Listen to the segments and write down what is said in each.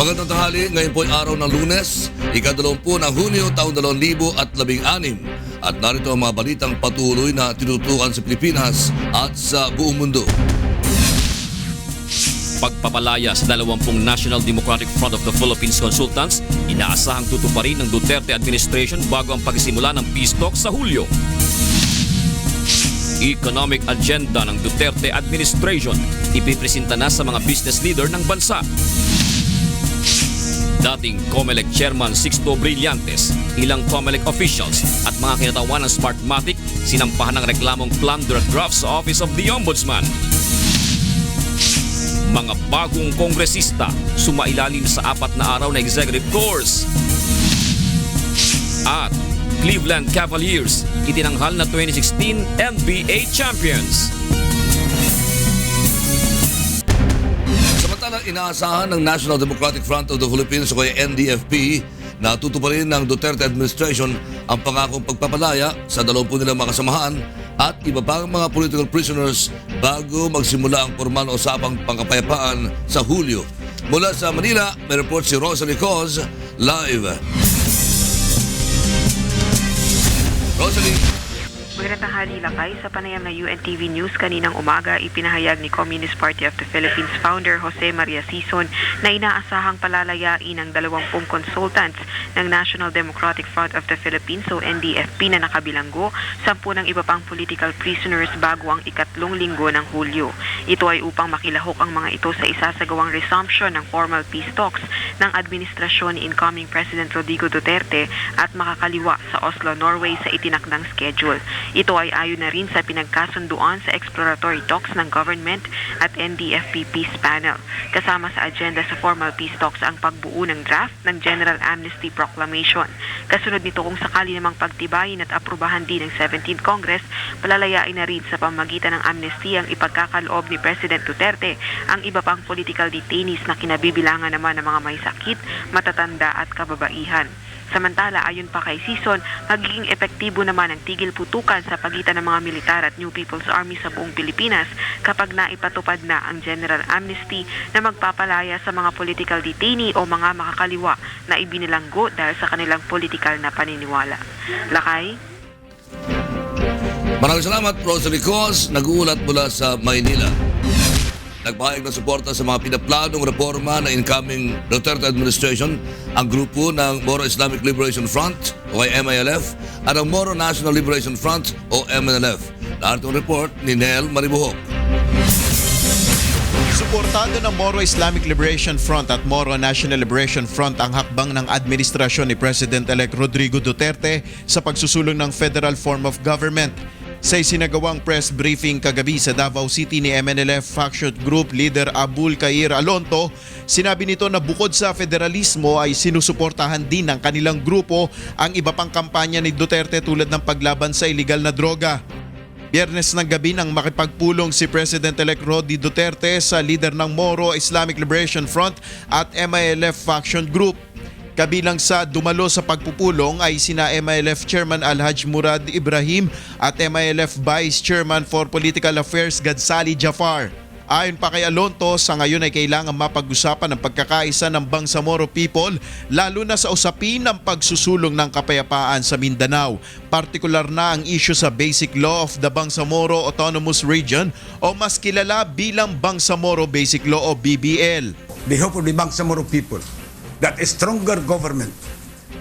Magandang tanghali, ngayon po ay araw ng Lunes, ika-20 ng Hunyo taong 2016. At narito ang mga balitang patuloy na tinutukan sa Pilipinas at sa buong mundo. Pagpapalaya sa 20 National Democratic Front of the Philippines consultants, inaasahang tutuparin ng Duterte administration bago ang pagsisimula ng peace talks sa Hulyo. Economic agenda ng Duterte administration, ipipresenta na sa mga business leader ng bansa. Dating COMELEC Chairman Sixto Brillantes, ilang COMELEC officials at mga kinatawan ng Smartmatic sinampahan ng reklamong plunder graft sa Office of the Ombudsman. Mga bagong kongresista sumailalim sa 4 na araw na executive course. At Cleveland Cavaliers itinanghal na 2016 NBA Champions. Samantalang inaasahan ng National Democratic Front of the Philippines o kaya NDFP na tutuparin ng Duterte administration ang pangakong pagpapalaya sa 20 nilang mga kasamahan at iba pang mga political prisoners bago magsimula ang formal na usapang pangkapayapaan sa Hulyo. Mula sa Manila, may report si Rosalie Coz, live. Rosalie. Magandang tanghali, Lakay. Sa panayam na UNTV News kaninang umaga, ipinahayag ni Communist Party of the Philippines founder Jose Maria Sison na inaasahang palalayain ng 20 consultants ng National Democratic Front of the Philippines o NDFP na nakabilanggo, 10 ng iba pang political prisoners bago ang ikatlong linggo ng Hulyo. Ito ay upang makilahok ang mga ito sa isasagawang resumption ng formal peace talks ng administrasyon ni incoming President Rodrigo Duterte at makakaliwa sa Oslo, Norway sa itinakdang schedule. Ito ay ayon na rin sa pinagkasunduan sa exploratory talks ng government at NDFP Peace Panel. Kasama sa agenda sa formal peace talks ang pagbuo ng draft ng General Amnesty Proclamation. Kasunod nito kung sakali namang pagtibayin at aprubahan din ng 17th Congress, palalayain na rin sa pamamagitan ng amnesty ang ipagkakaloob ni President Duterte ang iba pang political detainees na kinabibilangan naman ng mga may sakit, matatanda at kababaihan. Samantala, ayon pa kay Sison, magiging epektibo naman ang tigil putukan sa pagitan ng mga militar at New People's Army sa buong Pilipinas kapag naipatupad na ang General Amnesty na magpapalaya sa mga political detainee o mga makakaliwa na ibinilanggo dahil sa kanilang political na paniniwala. Lakay? Maraming salamat, Rosalie Coz, nag-uulat mula sa Maynila. Nagpahayag ng suporta sa mga pinaplanong reforma ng incoming Duterte administration ang grupo ng Moro Islamic Liberation Front o MILF at ang Moro National Liberation Front o MNLF. Narito ang report ni Nel Maribuhok. Suportado ng Moro Islamic Liberation Front at Moro National Liberation Front ang hakbang ng administrasyon ni President-elect Rodrigo Duterte sa pagsusulong ng federal form of government. Sa isinagawang press briefing kagabi sa Davao City ni MNLF Faction Group Leader Abul Kair Alonto, sinabi nito na bukod sa federalismo ay sinusuportahan din ng kanilang grupo ang iba pang kampanya ni Duterte tulad ng paglaban sa iligal na droga. Biyernes ng gabi nang makipagpulong si President-elect Rodi Duterte sa leader ng Moro Islamic Liberation Front at MILF Faction Group. Kabilang sa dumalo sa pagpupulong ay sina MILF Chairman Alhaj Murad Ibrahim at MILF Vice Chairman for Political Affairs Gadsali Jafar. Ayon pa kay Alonto, sa ngayon ay kailangan mapag-usapan ang pagkakaisa ng Bangsamoro people lalo na sa usapin ng pagsusulong ng kapayapaan sa Mindanao. Partikular na ang issue sa Basic Law of the Bangsamoro Autonomous Region o mas kilala bilang Bangsamoro Basic Law o BBL. The hope of the Bangsamoro people that a stronger government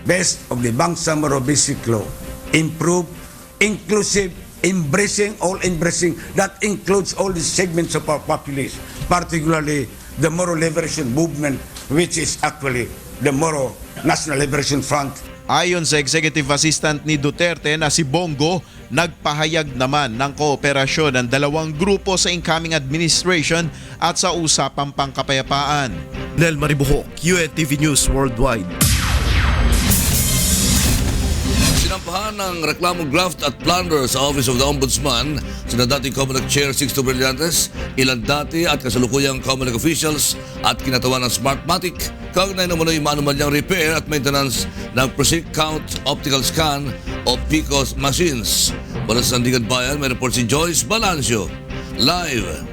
based on the Bangsamoro Basic Law, improve, inclusive, all-embracing, that includes all the segments of our population, particularly the Moro Liberation Movement, which is actually the Moro National Liberation Front. Ayon sa Executive Assistant ni Duterte na si Bongo, nagpahayag naman ng kooperasyon ng dalawang grupo sa incoming administration at sa usapang pangkapayapaan. Nel Maribuhok, UNTV News Worldwide. Sinampahan ng reklamong graft at plunder sa Office of the Ombudsman sina dating COMELEC Chair Sixto Brillantes, ilang dati at kasalukuyang COMELEC officials at kinatawan ng Smartmatic, kaugnay naman ay maanumanyang repair at maintenance ng Precinct Count Optical Scan o PICOS machines. Mula sa Sandigan Bayan, may report si Joyce Balancio. Live.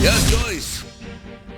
Yes, Joyce.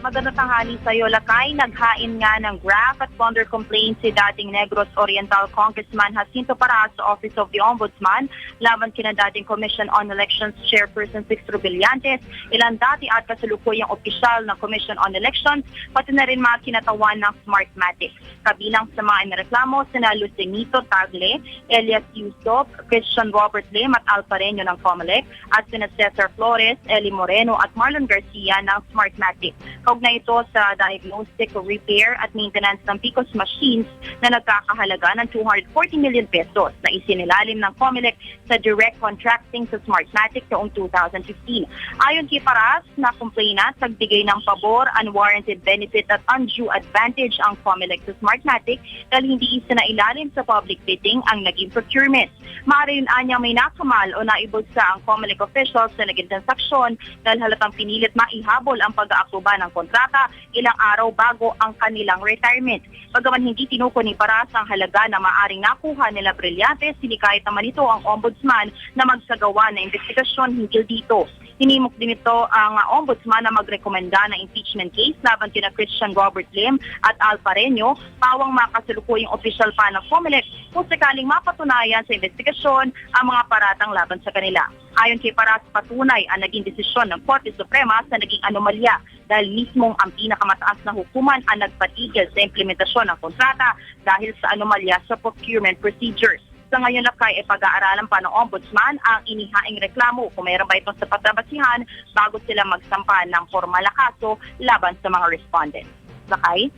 Magandang tanghali sa iyo, Lakay. Naghain nga ng graft at plunder complaint si dating Negros Oriental Congressman Jacinto Paras sa Office of the Ombudsman laban kina dating Commission on Elections Chairperson Sixto Brillantes, ilan dati at kasalukuyang opisyal ng Commission on Elections, pati na rin mga kinatawan ng Smartmatic. Kabilang sa mga inireklamo sina Lucenito Tagle, Elias Yusop, Christian Robert Lim at Al Pareño ng COMELEC at sina Cesar Flores, Eli Moreno at Marlon Garcia ng Smartmatic. Kaugnay ito sa diagnostic, repair at maintenance ng PICOS machines na nagkakahalaga ng 240 million pesos na isinilalim ng COMELEC sa direct contracting sa Smartmatic noong 2015. Ayon kay Paras, na complainant, nagbigay ng pabor, unwarranted benefit at undue advantage ang COMELEC sa Smartmatic dahil hindi isinailalim sa public bidding ang naging procurement. Maaari yun anyang may nakamal o naibulsa ang COMELEC officials na naging transaksyon dahil halatang pinilit maihabol ang pag-aaproba ng kontrata ilang araw bago ang kanilang retirement. Bagaman hindi tinuko ni Paras ang halaga na maaring nakuha nila Brillantes, sinikayat naman ito ang ombudsman na magsagawa ng investigasyon hinggil dito. Hinimok din ito ang ombudsman na magrekomenda ng impeachment case laban kina Christian Robert Lim at Al Pareño, pawang makasalukuyang opisyal pa ng COMELEC kung sakaling mapatunayan sa investigasyon ang mga paratang laban sa kanila. Ayon kay Paras, patunay ang naging desisyon ng Korte Suprema sa naging anomalya dahil mismong ang pinakamataas na hukuman ang nagpatigil sa implementasyon ng kontrata dahil sa anomalya sa procurement procedures. Sa ngayon, Lakay, pag-aaralan pa ng Ombudsman ang inihaing reklamo kung mayroon ba itong sapat na basihan bago sila magsampa ng formal na kaso laban sa mga respondents. Lakay?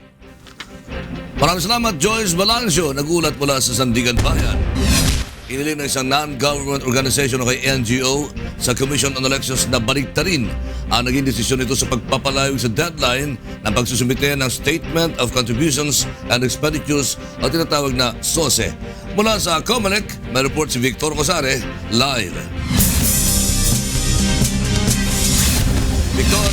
Maraming salamat, Joyce Balancio. Nagulat mula sa Sandigan Bayan. Iniling ng isang non-government organization o kay NGO sa Commission on Elections na baliktarin ang naging desisyon nito sa pagpapalayog sa deadline ng pagsusumite ng Statement of Contributions and Expenditures o tinatawag na SOSE. Mula sa COMELEC, may report si Victor Cosare, live. Victor.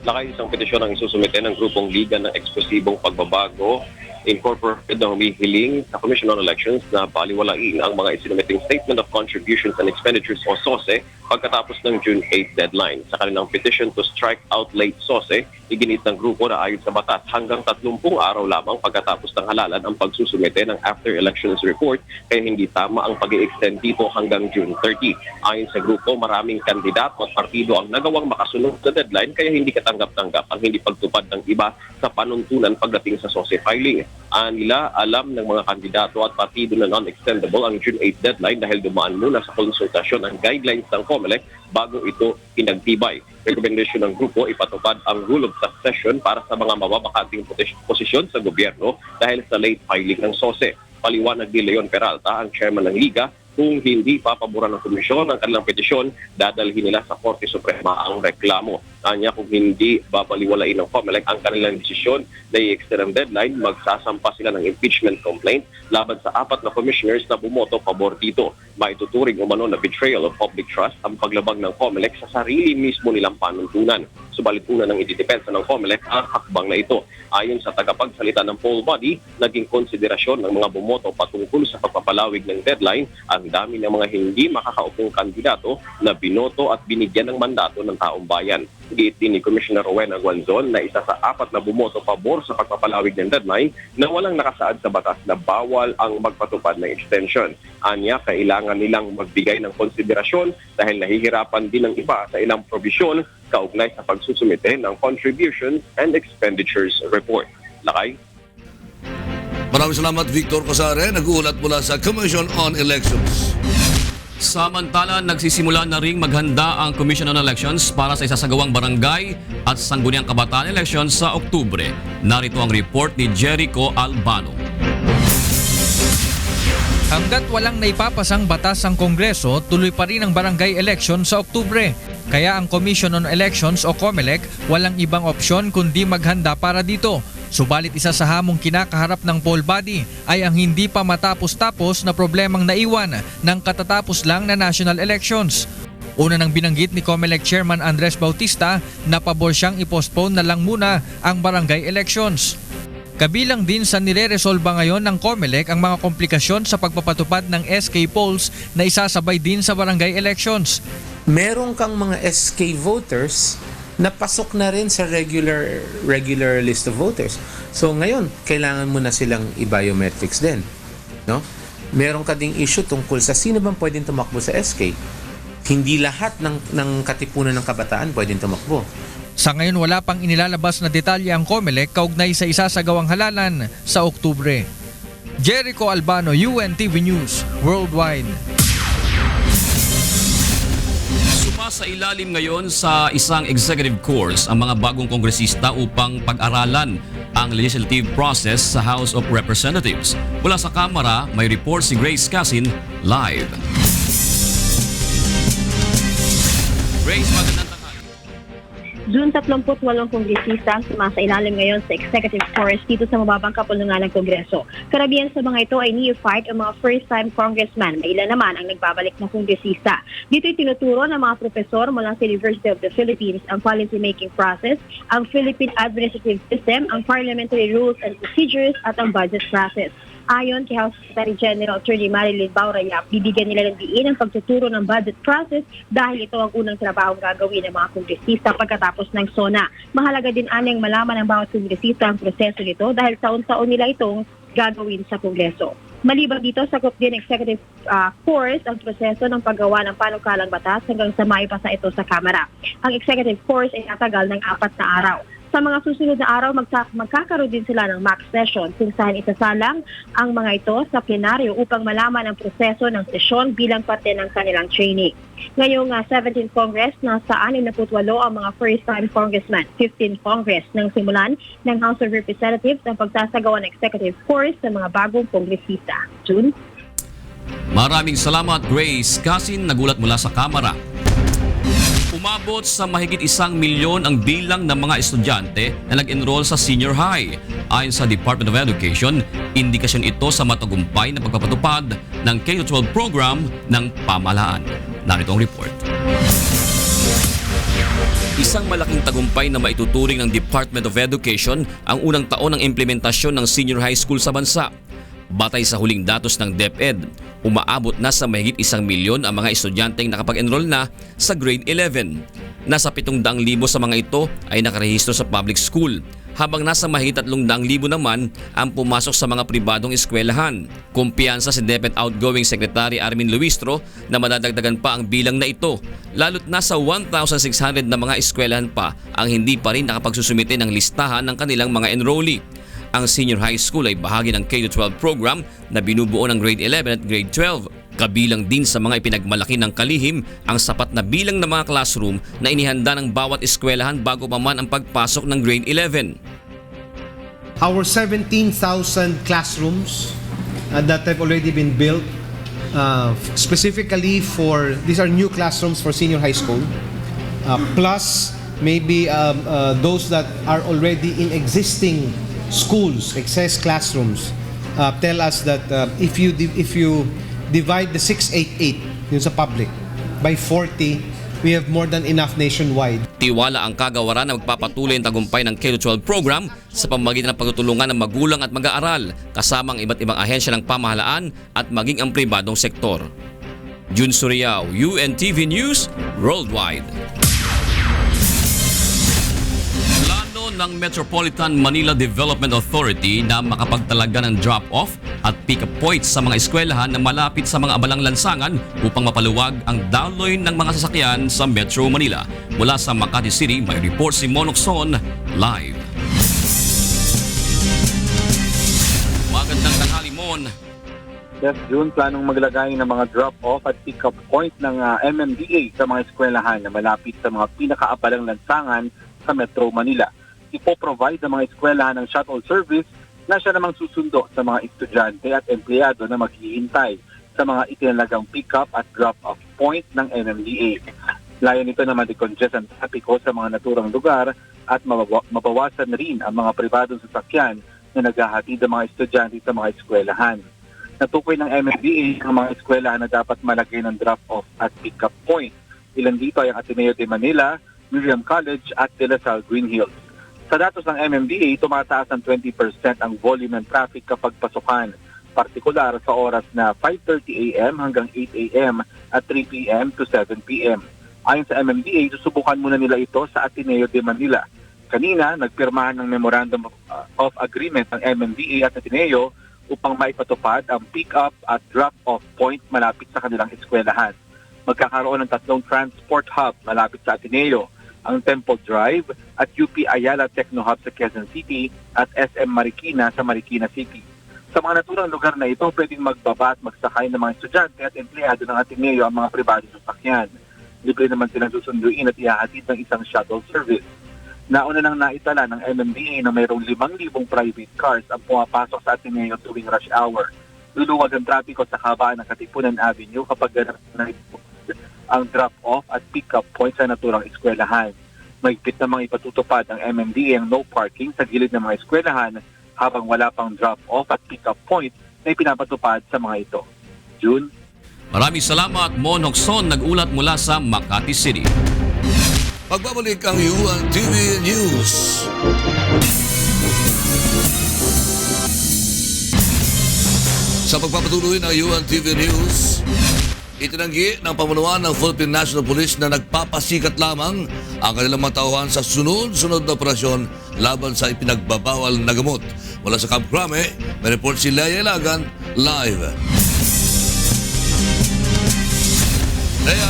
Lakay, isang petisyon ang isusumite ng grupong Liga ng Eksplosibong Pagbabago Incorporated na humihiling sa Commission on Elections na baliwalain ang mga isinumiting Statement of Contributions and Expenditures o SOSE pagkatapos ng June 8 deadline. Sa kanilang petition to strike out late SOSE, iginit ng grupo na ayon sa batas hanggang 30 araw lamang pagkatapos ng halalan ang pagsusumite ng after elections report kaya hindi tama ang pag-i-extend dito hanggang June 30. Ayon sa grupo, maraming kandidato at partido ang nagawang makasunod sa deadline kaya hindi katanggap-tanggap ang hindi pagtupad ng iba sa panuntunan pagdating sa SOSE filing. Nila alam ng mga kandidato at partido na non-extendable ang June 8 deadline dahil dumaan muna sa konsultasyon ang guidelines ng COMELEC bago ito pinagtibay. Rekomendasyon ng grupo ipatupad ang rule of succession para sa mga mababakating posisyon sa gobyerno dahil sa late filing ng SOSE. Paliwanag ni Leon Peralta, ang chairman ng Liga, kung hindi papaboran ng komisyon ang kanilang petisyon, dadalhin nila sa Korte Suprema ang reklamo. Anya, kung hindi babaliwalain ng COMELEC ang kanilang desisyon na i-extend ang deadline, magsasampa sila ng impeachment complaint laban sa 4 na commissioners na bumoto pabor dito. Maituturing umano na betrayal of public trust ang paglabag ng COMELEC sa sarili mismo nilang panuntunan. Subalit una nang ididepensa ng COMELEC ang hakbang na ito. Ayon sa tagapagsalita ng poll body, naging konsiderasyon ng mga bumoto patungkol sa pagpapalawig ng deadline ang dami ng mga hindi makakaupong kandidato na binoto at binigyan ng mandato ng taong bayan. Giit din ni Commissioner Rowena Guanzon na isa sa 4 na bumoto pabor sa pagpapalawig ng deadline na walang nakasaad sa batas na bawal ang magpatupad ng extension. Anya, kailangan nilang magbigay ng konsiderasyon dahil nahihirapan din ang iba sa ilang probisyon kaugnay sa pagsusumite ng Contributions and Expenditures Report. Lakay? Maraming salamat, Victor Cosare. Nagulat mula sa Commission on Elections. Samantala, nagsisimula na ring maghanda ang Commission on Elections para sa isasagawang barangay at sangguniang kabataan elections sa Oktubre. Narito ang report ni Jericho Albano. Hanggat walang naipapasang batas ang Kongreso, tuloy pa rin ang barangay election sa Oktubre. Kaya ang Commission on Elections o COMELEC walang ibang opsyon kundi maghanda para dito. Subalit isa sa hamong kinakaharap ng poll body ay ang hindi pa matapos-tapos na problemang naiwan ng katatapos lang na national elections. Una nang binanggit ni COMELEC Chairman Andres Bautista na pabor siyang i-postpone na lang muna ang barangay elections. Kabilang din sa nire-resolba ngayon ng COMELEC ang mga komplikasyon sa pagpapatupad ng SK polls na isasabay din sa barangay elections. Meron kang mga SK voters napasok na rin sa regular list of voters. So ngayon, kailangan mo na silang i-biometrics din. No? Meron ka ding issue tungkol sa sino bang pwedeng tumakbo sa SK. Hindi lahat ng katipunan ng kabataan pwedeng tumakbo. Sa ngayon wala pang inilalabas na detalye ang COMELEC kaugnay sa isasagawang halalan sa Oktubre. Jericho Albano, UNTV News Worldwide. Sa ilalim ngayon sa isang executive course ang mga bagong kongresista upang pag-aralan ang legislative process sa House of Representatives. Mula sa Kamara, may report si Grace Casin live. Grace, magandang tanghali. June 38 kongresista ang sumasailalim ngayon sa executive course dito sa mababang kapulungan ng Kongreso. Karamihan sa mga ito ay neophyte o mga first-time congressman. May ilan naman ang nagbabalik na kongresista. Dito'y tinuturo ng mga profesor mula sa University of the Philippines ang policy-making process, ang Philippine administrative system, ang parliamentary rules and procedures at ang budget process. Ayon kay House Secretary General Attorney Marilyn Baurayap, bibigyan nila ng diin ang pagtuturo ng budget process dahil ito ang unang trabahong gagawin ng mga kongresista pagkatapos ng SONA. Mahalaga din anyang malaman ng bawat kongresista ang proseso nito dahil taon-taon nila itong gagawin sa Kongreso. Maliban dito, sakop din executive course ang proseso ng paggawa ng panukalang batas hanggang sa maipasa ito sa Kamara. Ang executive course ay tatagal ng 4 na araw. Sa mga susunod na araw, magkakaroon din sila ng mock session kung saan isasalang ang mga ito sa plenaryo upang malaman ang proseso ng sesyon bilang parte ng kanilang training. Ngayong 17th Congress, nasa 68 ang mga first-time congressman, 15 Congress nang simulan ng House of Representatives ang pagsasagawa ng executive course sa mga bagong kongresista. June? Maraming salamat, Grace Casin, nagulat mula sa Kamara. Umabot sa mahigit 1 milyon ang bilang ng mga estudyante na nag-enroll sa senior high. Ayon sa Department of Education, indikasyon ito sa matagumpay na pagpapatupad ng K-12 program ng pamahalaan. Narito ang report. Isang malaking tagumpay na maituturing ng Department of Education ang unang taon ng implementasyon ng senior high school sa bansa. Batay sa huling datos ng DepEd, umaabot na sa mahigit 1 milyon ang mga estudyanteng nakapag-enroll na sa grade 11. Nasa 700,000 sa mga ito ay nakarehistro sa public school, habang nasa mahigit 300,000 naman ang pumasok sa mga pribadong eskwelahan. Kumpiyansa si DepEd Outgoing Secretary Armin Luistro na madadagdagan pa ang bilang na ito, lalo't nasa 1,600 na mga eskwelahan pa ang hindi pa rin nakapagsusumite ng listahan ng kanilang mga enrollee. Ang senior high school ay bahagi ng K-12 program na binubuo ng grade 11 at grade 12. Kabilang din sa mga ipinagmalaki ng kalihim ang sapat na bilang ng mga classroom na inihanda ng bawat eskwelahan bago pa man ang pagpasok ng grade 11. Our 17,000 classrooms that have already been built specifically for, these are new classrooms for senior high school, plus maybe those that are already in existing schools, excess classrooms, tell us that if you divide the 688 yun sa public by 40, we have more than enough nationwide. Tiwala ang kagawaran na magpapatuloy ang tagumpay ng K-12 program sa pamamagitan ng pagtutulungan ng magulang at mag-aaral kasama ang iba't ibang ahensya ng pamahalaan at maging ang pribadong sektor. Jun Suriao, UNTV News Worldwide. Ng Metropolitan Manila Development Authority na makapagtalaga ng drop-off at pick-up points sa mga eskwelahan na malapit sa mga abalang lansangan upang mapaluwag ang daloy ng mga sasakyan sa Metro Manila. Mula sa Makati City, may report si Monokson live. Magandang tanghali, Mon. Yes, June, planong maglagay ng mga drop-off at pick-up point ng MMDA sa mga eskwelahan na malapit sa mga pinakaabalang lansangan sa Metro Manila. Ipoprovide ng mga eskwelahan ng shuttle service na siya namang susundo sa mga estudyante at empleyado na maghihintay sa mga itinalagang pick-up at drop-off point ng MMDA. Layon nito na ma-decongest ang trapiko sa mga naturang lugar at mabawasan rin ang mga pribadong sasakyan na naghahatid ang mga estudyante sa mga eskwelahan. Natukoy ng MMDA ang mga eskwelahan na dapat malagay ng drop-off at pick-up point. Ilan dito ay ang Ateneo de Manila, Miriam College at De La Salle Green Hills. Sa datos ng MMDA, tumataas ng 20% ang volume ng traffic kapag pasukan, partikular sa oras na 5:30 a.m. hanggang 8 a.m. at 3 p.m. to 7 p.m. Ayon sa MMDA, susubukan muna nila ito sa Ateneo de Manila. Kanina, nagpirmahan ng Memorandum of Agreement ng MMDA at Ateneo upang maipatupad ang pick-up at drop-off point malapit sa kanilang eskwelahan. Magkakaroon ng 3 transport hub malapit sa Ateneo, ang Temple Drive at UP Ayala Techno Hub sa Quezon City at SM Marikina sa Marikina City. Sa mga naturang lugar na ito, pwedeng magbaba at magsakay ng mga estudyante at empleyado ng Ateneo ang mga pribadong sasakyan. Libre naman silang susunduin at ihahatid ng isang shuttle service. Nauna nang naitala ng MMDA na mayroong 5,000 private cars ang pumapasok sa Ateneo tuwing rush hour. Luluwag ang trapiko sa kabaan ng Katipunan Avenue kapag ganap na ang drop-off at pick-up point sa naturang eskwelahan. Mahigpit namang ipatutupad ng MMDA ang no parking sa gilid ng mga eskwelahan habang wala pang drop-off at pick-up point na ipinapatupad sa mga ito. June? Maraming salamat, Mon Hocson, nag-ulat mula sa Makati City. Pagbabalik ang UNTV News. Sa pagpapatuloy ng UNTV News, itinanggi ng pamunuan ng Philippine National Police na nagpapasikat lamang ang kanilang mga tauhan sa sunod-sunod na operasyon laban sa ipinagbabawal na gamot. Mula sa Camp Crame, may report si Leia Ilagan live. Leia.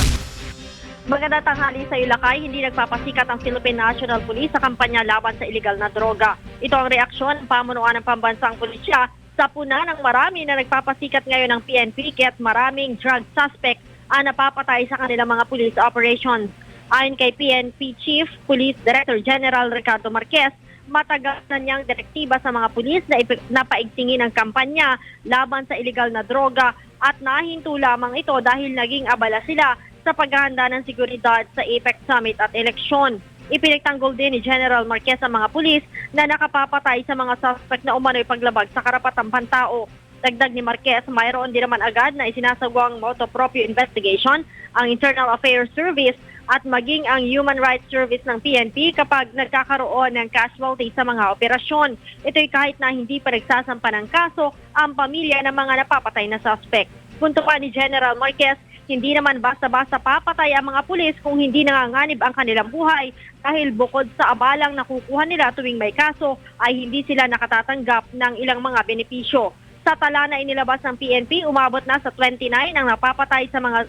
Magandang tanghali sa Ilacay, hindi nagpapasikat ang Philippine National Police sa kampanya laban sa iligal na droga. Ito ang reaksyon ng pamunuan ng pambansang pulisya sa puna ng marami na nagpapasikat ngayon ng PNP kaya't maraming drug suspect ang napapatay sa kanilang mga police operations. Ayon kay PNP Chief Police Director General Ricardo Marquez, matagal na niyang direktiba sa mga pulis na napaigtingin ang kampanya laban sa iligal na droga at nahinto lamang ito dahil naging abala sila sa paghahanda ng seguridad sa APEC Summit at eleksyon. Ipinagtanggol din ni General Marquez ang mga pulis na nakapapatay sa mga suspect na umano'y paglabag sa karapatang pantao. Dagdag ni Marquez, mayroon din naman agad na isinasagawang motu proprio investigation ang Internal Affairs Service at maging ang Human Rights Service ng PNP kapag nagkakaroon ng casualty sa mga operasyon. Ito'y kahit na hindi pa nagsasampa ng kaso ang pamilya ng mga napapatay na suspect. Punto pa ni General Marquez, hindi naman basta-basta papatay ang mga pulis kung hindi nanganganib ang kanilang buhay dahil bukod sa abalang nakukuha nila tuwing may kaso ay hindi sila nakatatanggap ng ilang mga benepisyo. Sa tala na inilabas ng PNP, umabot na sa 29 ang napapatay sa mga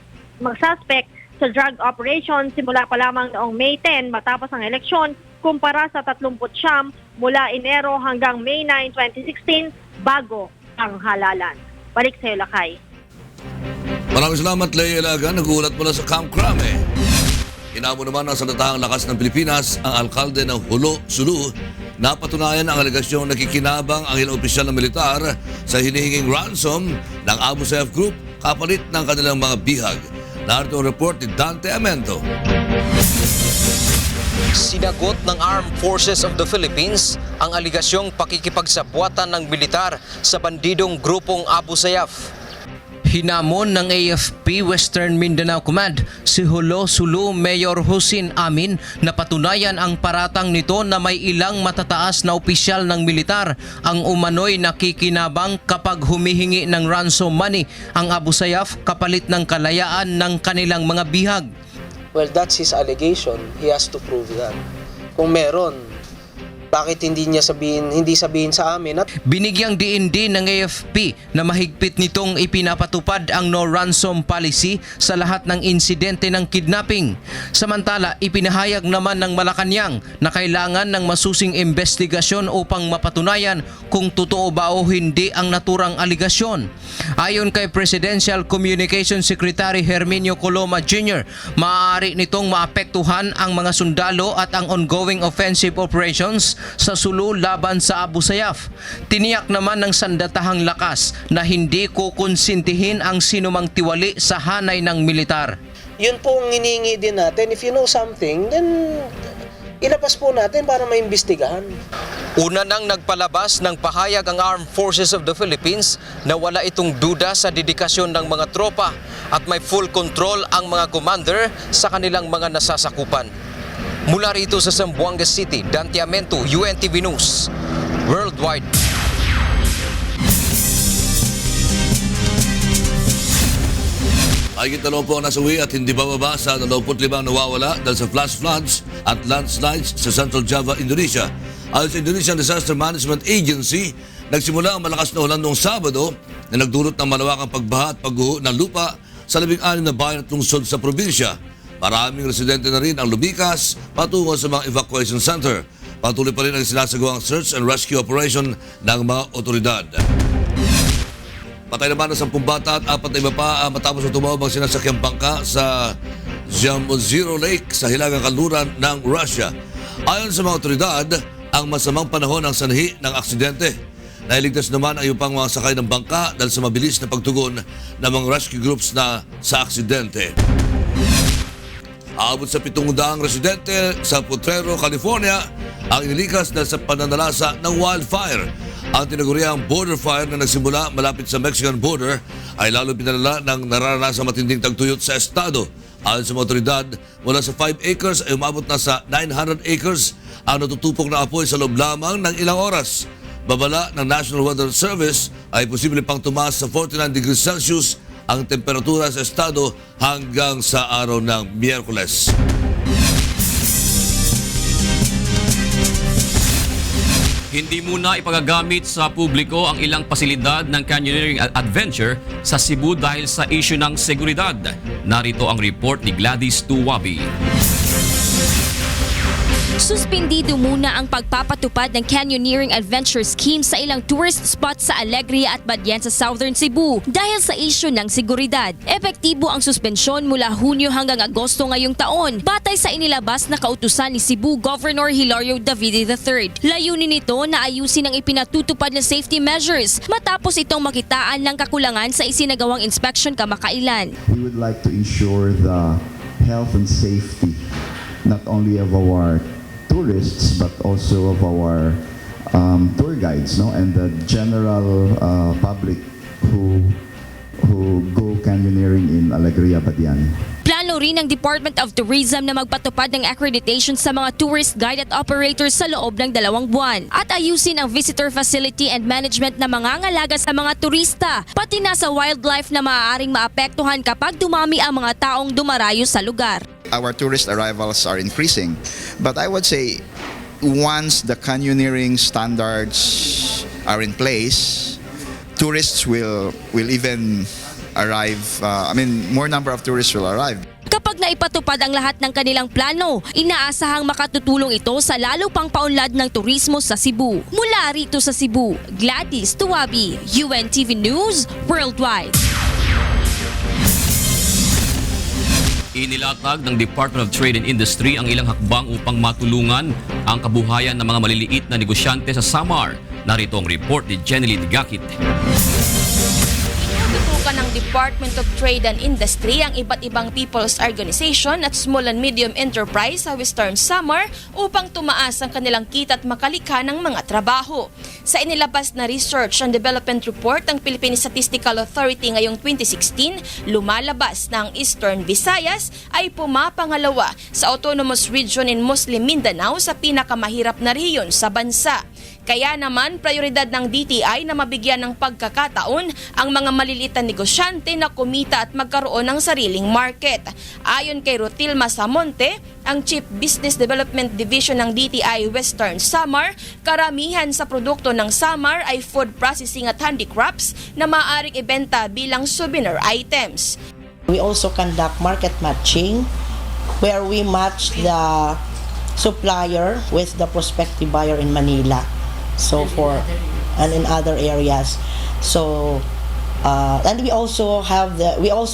suspect sa drug operation simula pa lamang noong May 10 matapos ang eleksyon kumpara sa 39 mula Enero hanggang May 9, 2016 bago ang halalan. Balik sa Ilacay. Maraming salamat, Leia Ilagan. Nag-uulat mula sa Camp Crame. Inamo naman ng Sandatahang Lakas ng Pilipinas ang alkalde ng Hulo, Sulu na patunayan ang alegasyong nakikinabang ang ilang opisyal ng militar sa hinihinging ransom ng Abu Sayyaf Group kapalit ng kanilang mga bihag. Narito ang report ni Dante Amento. Sinagot ng Armed Forces of the Philippines ang aligasyong pakikipagsapwatan ng militar sa bandidong grupong Abu Sayyaf. Hinamon ng AFP Western Mindanao Command si Hulo Sulu Mayor Hussein Amin na patunayan ang paratang nito na may ilang matataas na opisyal ng militar ang umano'y nakikinabang kapag humihingi ng ransom money ang Abu Sayyaf kapalit ng kalayaan ng kanilang mga bihag. Well, that's his allegation. He has to prove that. Kung meron, bakit hindi sabihin sa amin? Binigyang diin din ng AFP na mahigpit nitong ipinapatupad ang no ransom policy sa lahat ng insidente ng kidnapping. Samantala, ipinahayag naman ng Malacanang na kailangan ng masusing investigasyon upang mapatunayan kung totoo ba o hindi ang naturang aligasyon. Ayon kay Presidential Communication Secretary Herminio Coloma Jr., maaari nitong maapektuhan ang mga sundalo at ang ongoing offensive operations sa Sulu laban sa Abu Sayyaf. Tiniyak naman ng Sandatahang Lakas na hindi kukonsintihin ang sinumang tiwali sa hanay ng militar. Yun po ang hinihingi din natin. If you know something, then ilabas po natin para maimbestigahan. Una nang nagpalabas ng pahayag ang Armed Forces of the Philippines na wala itong duda sa dedikasyon ng mga tropa at may full control ang mga commander sa kanilang mga nasasakupan. Mula rito sa Zamboanga City, Dante Amento, UNTV News, Worldwide. Higit 20 ang nasawi at hindi bababa sa 25 nawawala dahil sa flash floods at landslides sa Central Java, Indonesia. Ayon sa Indonesian Disaster Management Agency, nagsimula ang malakas na ulan noong Sabado na nagdulot ng malawakang pagbaha at pagguho ng lupa sa 16 na bayan at lungsod sa probinsya. Maraming residente na rin ang lumikas patungo sa mga evacuation center. Patuloy pa rin ang sinasagawang search and rescue operation ng mga otoridad. Patay naman ang 10 bata at 4 na iba pa matapos tumawag ang sinasakyang bangka sa Zhangmozhiro Lake sa hilagang kanluran ng Russia. Ayon sa mga otoridad, ang masamang panahon ang sanhi ng aksidente. Nailigtas naman ang ibang mga sakay ng bangka dahil sa mabilis na pagtugon ng mga rescue groups na sa aksidente. Aabot sa 700 residente sa Potrero, California ang inilikas dahil sa pananalasa ng wildfire. Ang tinaguriang border fire na nagsimula malapit sa Mexican border ay lalo pinalala ng nararanasang matinding tagtuyot sa estado. Ayon sa mga otoridad, mula sa 5 acres ay umabot na sa 900 acres ang natutupok na apoy sa loob lamang ng ilang oras. Babala ng National Weather Service ay posible pang tumaas sa 49 degrees Celsius ang temperatura sa estado hanggang sa araw ng Miyerkules. Hindi muna ipagagamit sa publiko ang ilang pasilidad ng canyoneering adventure sa Cebu dahil sa issue ng seguridad. Narito ang report ni Gladys Tuwabi. Suspindido muna ang pagpapatupad ng canyoneering adventure scheme sa ilang tourist spots sa Alegria at Badyan sa Southern Cebu dahil sa issue ng seguridad. Epektibo ang suspensyon mula Hunyo hanggang Agosto ngayong taon, batay sa inilabas na kautusan ni Cebu Governor Hilario Davide III. Layunin nito na ayusin ang ipinatutupad na safety measures matapos itong makitaan ng kakulangan sa isinagawang inspection kamakailan. We would like to ensure the health and safety not only of our tourists but also of our tour guides, and the general public who go canyoneering in Alegria, Badyan. Plano rin ng Department of Tourism na magpatupad ng accreditation sa mga tourist guide at operators sa loob ng 2 buwan at ayusin ang visitor facility and management na mangangalaga sa mga turista, pati na sa wildlife na maaaring maapektuhan kapag dumami ang mga taong dumarayo sa lugar. Our tourist arrivals are increasing, but I would say once the canyoneering standards are in place, tourists will even arrive. More number of tourists will arrive. Kapag naipatupad ang lahat ng kanilang plano, inaasahang makatutulong ito sa lalo pang paunlad ng turismo sa Cebu. Mula rito sa Cebu, Gladys Tuwabi, UNTV News Worldwide. Inilatag ng Department of Trade and Industry ang ilang hakbang upang matulungan ang kabuhayan ng mga maliliit na negosyante sa Samar. Narito ang report ni Jeneline Gakit. Tutukan ng Department of Trade and Industry ang iba't ibang people's organization at small and medium enterprise sa Western Samar upang tumaas ang kanilang kita at makalikha ng mga trabaho. Sa inilabas na Research and Development Report ng Philippine Statistical Authority ngayong 2016, lumalabas na ang Eastern Visayas ay pumapangalawa sa autonomous region in Muslim Mindanao sa pinakamahirap na rehiyon sa bansa. Kaya naman, prioridad ng DTI na mabigyan ng pagkakataon ang mga maliliit na negosyante na kumita at magkaroon ng sariling market. Ayon kay Rotilma Samonte, ang Chief Business Development Division ng DTI Western Samar, karamihan sa produkto ng Samar ay food processing at handicrafts na maaaring ibenta bilang souvenir items. We also conduct market matching where we match the supplier with the prospective buyer in Manila. And in other areas. And we also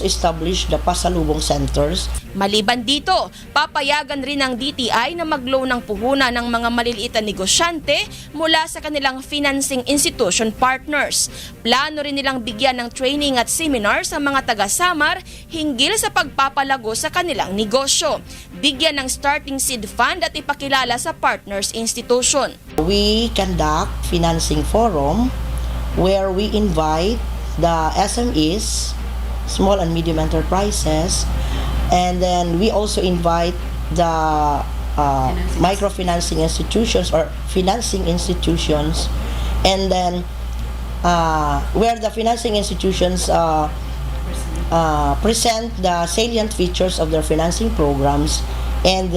established the pasalubong centers. Maliban dito, papayagan rin ng DTI na mag-loan ng puhunan ng mga maliliit na negosyante mula sa kanilang financing institution partners. Plano rin nilang bigyan ng training at seminar sa mga taga-Samar hinggil sa pagpapalago sa kanilang negosyo. Bigyan ng starting seed fund at ipakilala sa partners institution. We conduct financing forum where we invite the SMEs, small and medium enterprises, and then we also invite the microfinancing institutions or financing institutions, and then where the financing institutions present the salient features of their financing programs and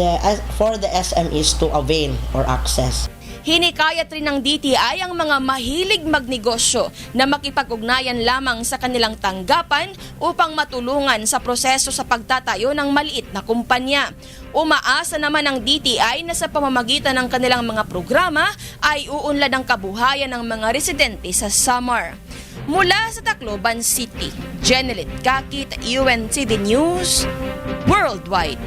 for the SMEs to avail or access. Hinikayat rin ng DTI ang mga mahilig magnegosyo na makipag-ugnayan lamang sa kanilang tanggapan upang matulungan sa proseso sa pagtatayo ng maliit na kumpanya. Umaasa naman ang DTI na sa pamamagitan ng kanilang mga programa ay uunlad ang kabuhayan ng mga residente sa Samar. Mula sa Tacloban City, Jeneline Kakit, UNTV News Worldwide.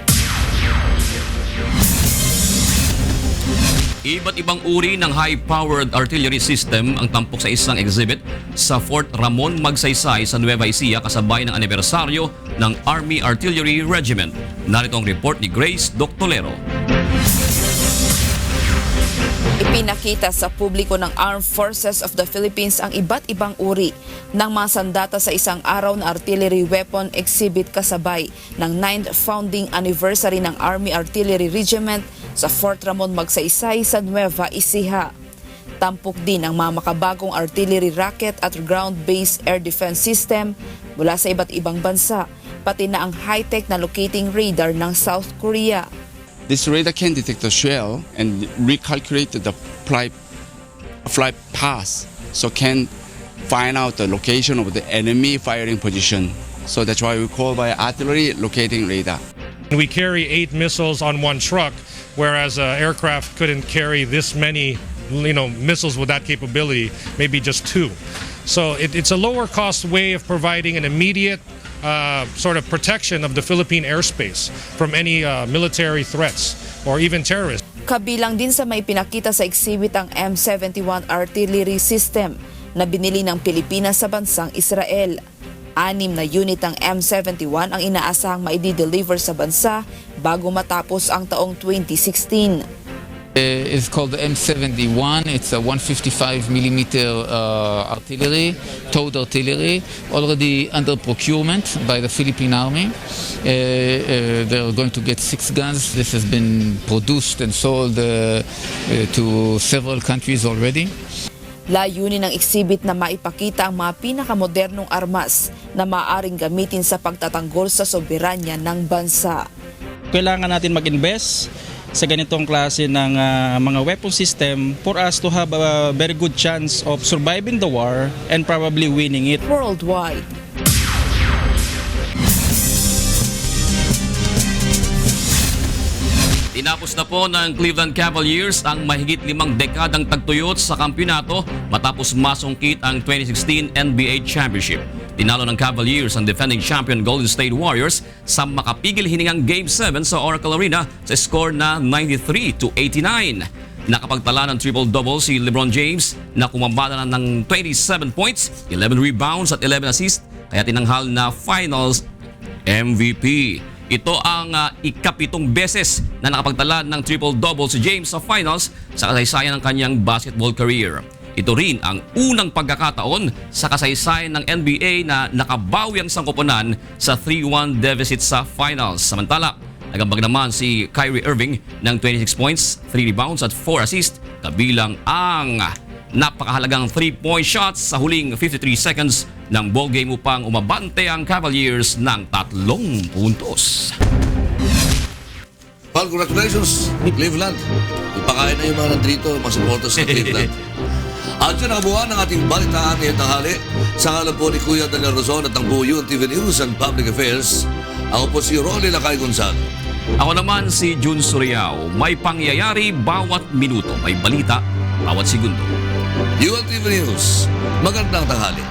Iba't ibang uri ng high-powered artillery system ang tampok sa isang exhibit sa Fort Ramon Magsaysay sa Nueva Ecija kasabay ng anibersaryo ng Army Artillery Regiment. Narito ang report ni Grace Doctolero. Ipinakita sa publiko ng Armed Forces of the Philippines ang iba't ibang uri ng mga sandata sa isang araw na artillery weapon exhibit kasabay ng 9th founding anniversary ng Army Artillery Regiment sa Fort Ramon Magsaysay sa Nueva Ecija. Tampok din ang mga makabagong artillery rocket at ground-based air defense system mula sa iba't ibang bansa, pati na ang high-tech na locating radar ng South Korea. This radar can detect the shell and recalculate the flight path, so can find out the location of the enemy firing position. So that's why we call by artillery locating radar. We carry 8 missiles on one truck, whereas an aircraft couldn't carry this many, missiles with that capability, maybe just 2. So it's a lower cost way of providing an immediate sort of protection of the Philippine airspace from any military threats or even terrorists. Kabilang din sa may pinakita sa exhibit ang M71 artillery system na binili ng Pilipinas sa bansang Israel. 6 na unit ng M71 ang inaasahang maidi-deliver sa bansa bago matapos ang taong 2016. It's called the M71. It's a 155mm artillery, towed artillery, already under procurement by the Philippine Army. They're going to get 6 guns. This has been produced and sold to several countries already. Layunin ng exhibit na maipakita ang mga pinakamodernong armas na maaaring gamitin sa pagtatanggol sa soberanya ng bansa. Kailangan natin mag-invest sa ganitong klase ng mga weapon system for us to have a very good chance of surviving the war and probably winning it. Worldwide. Tinapos na po ng Cleveland Cavaliers ang mahigit 5 dekadang tagtuyot sa kampyonato matapos masungkit ang 2016 NBA Championship. Tinalo ng Cavaliers ang defending champion Golden State Warriors sa makapigil hiningang Game 7 sa Oracle Arena sa score na 93-89. Nakapagtala ng triple-double si LeBron James na kumambala na ng 27 points, 11 rebounds at 11 assists kaya tinanghal na Finals MVP. Ito ang ikapitong beses na nakapagtala ng triple-double si James sa finals sa kasaysayan ng kanyang basketball career. Ito rin ang unang pagkakataon sa kasaysayan ng NBA na nakabawi ang sangkoponan sa 3-1 deficit sa finals. Samantala, nagambag naman si Kyrie Irving ng 26 points, 3 rebounds at 4 assists, kabilang ang napakahalagang 3-point shots sa huling 53 seconds ng ballgame upang umabante ang Cavaliers ng 3 puntos. Well, congratulations, Cleveland. Ipakain na yung mga nandito, mga supporters ng Cleveland. At yun ang kabuuan ng ating balitaan ngayong tanghali. Sa ngalan po ni Kuya Daniel Rozon at ng buo UNTV News and Public Affairs, ako po si Rolly Lakay Gonzalo. Ako naman si Jun Suriao. May pangyayari bawat minuto, may balita bawat segundo. UNTV News, magandang tanghali.